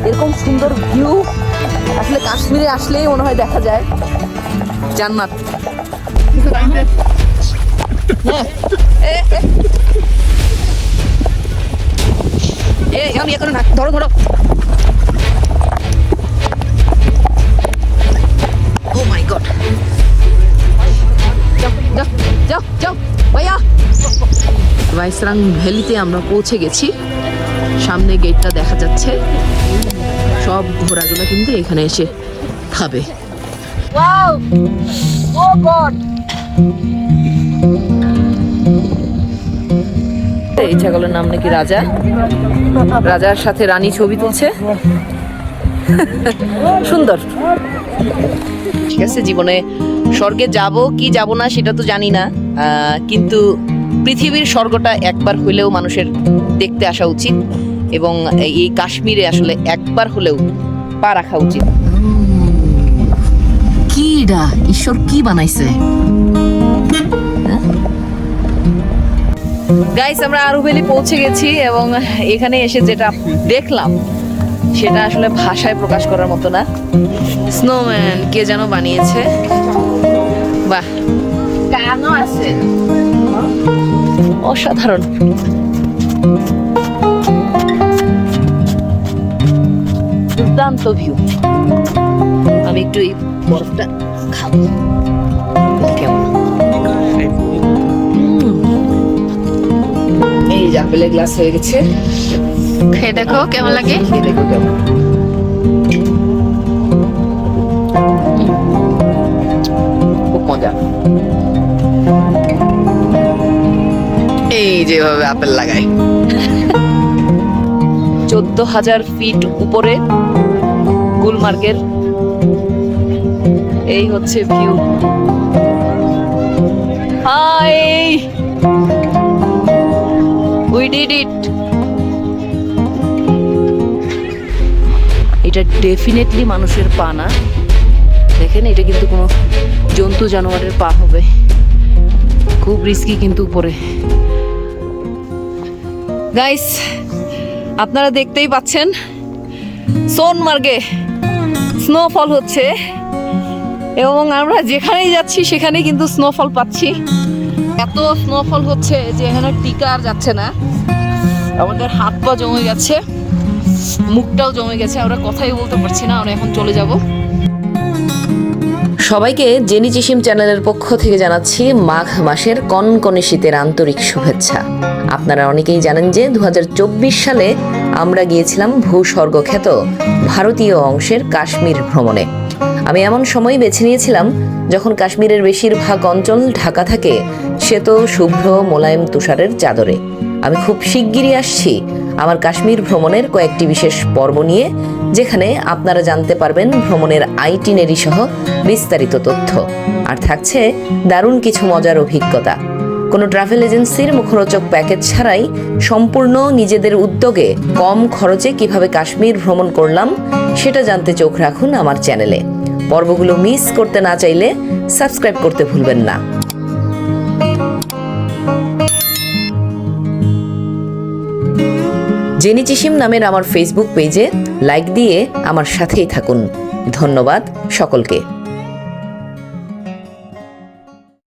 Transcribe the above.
এরকম সুন্দর ভিউ আসলে কাশ্মীরে আসলেই মনে হয় দেখা যায় জান্নাত। ধরো ধরো। ও মাই গড, যাও যাও যাও ভাইয়া। ভাইসরাং ভ্যালিতে আমরা পৌঁছে গেছি। সামনে গেটটা দেখা যাচ্ছে। সব ঘোড়াগুলো কিন্তু এখানে এসে খাবে। ওয়াও, ও গড। এই ছাগলের নাম নাকি রাজা। রাজার সাথে রানী ছবি তুলছে। সুন্দর। ঠিক আছে, জীবনে স্বর্গে যাব কি যাব না সেটা তো জানি না, কিন্তু পৃথিবীর স্বর্গটা একবার হইলেও মানুষের দেখতে আসা উচিত এবং এই কাশ্মীরে আসলে একবার হলেও পা রাখা উচিত। কিডা ঈশ্বর কি বানাইছে? গাইস, আমরা আরু ভ্যালি পৌঁছে গেছি এবং এখানে এসে যেটা দেখলাম সেটা আসলে ভাষায় প্রকাশ করার মতো না। স্নোম্যান কে যেন বানিয়েছে। বাহ, কানও আছে, অসাধারণ। দুর্দান্ত ভিউ। আমি একটু এই বরফটা খাবো। কেমন? এই যে আপেলের গ্লাস হয়ে গেছে, খেয়ে দেখো কেমন লাগে। খেয়ে দেখো কেমন। খুব মজা। এই যেভাবে আপেল লাগায়। 14,000 ফিট উপরে গুলমার্গের এই হচ্ছে view. Hi, we did it. এটা ডেফিনেটলি মানুষের পা না। দেখেন, এটা কিন্তু কোনো জন্তু জানোয়ারের পা হবে। খুব রিস্কি কিন্তু উপরে। গাইস, আপনারা দেখতেই পাচ্ছেন সোনমার্গে স্নোফল হচ্ছে এবং আমরা যেখানেই যাচ্ছি সেখানে কিন্তু স্নোফল পাচ্ছি। এত স্নোফল হচ্ছে যে এখানে টিকা আর যাচ্ছে না। আমাদের হাত পা জমে গেছে, মুখটাও জমে গেছে, আমরা কথাই বলতে পারছি না। আমরা এখন চলে যাব। সবাইকে জেনি চিসিম চ্যানেলের পক্ষ থেকে জানাচ্ছি মাঘ মাসের কনকনে শীতের আন্তরিক শুভেচ্ছা। আপনারা অনেকেই জানেন যে 2024 সালে আমরা গিয়েছিলাম ভূস্বর্গখ্যাত ভারতীয় অংশের কাশ্মীর ভ্রমণে। আমি এমন সময় বেছে নিয়েছিলাম যখন কাশ্মীরের বেশিরভাগ অঞ্চল ঢাকা থাকে শ্বেত শুভ্র মোলায়েম তুষারের চাদরে। আমি খুব শিগগিরই আসছি আমার কাশ্মীর ভ্রমণের কয়েকটি বিশেষ পর্ব নিয়ে, যেখানে আপনারা জানতে পারবেন ভ্রমণের আইটিনারি সহ বিস্তারিত তথ্য, আর থাকছে দারুণ কিছু মজার অভিজ্ঞতা। কোনো ট্রাভেল এজেন্সির মুখরোচক প্যাকেজ ছাড়াই সম্পূর্ণ নিজেদের উদ্যোগে কম খরচে কিভাবে কাশ্মীর ভ্রমণ করলাম সেটা জানতে চোখ রাখুন আমার চ্যানেলে। পর্বগুলো মিস করতে না চাইলে সাবস্ক্রাইব করতে ভুলবেন না। জেনি চিসিম নামের আমার ফেসবুক পেজে লাইক দিয়ে আমার সাথেই থাকুন। ধন্যবাদ সকলকে।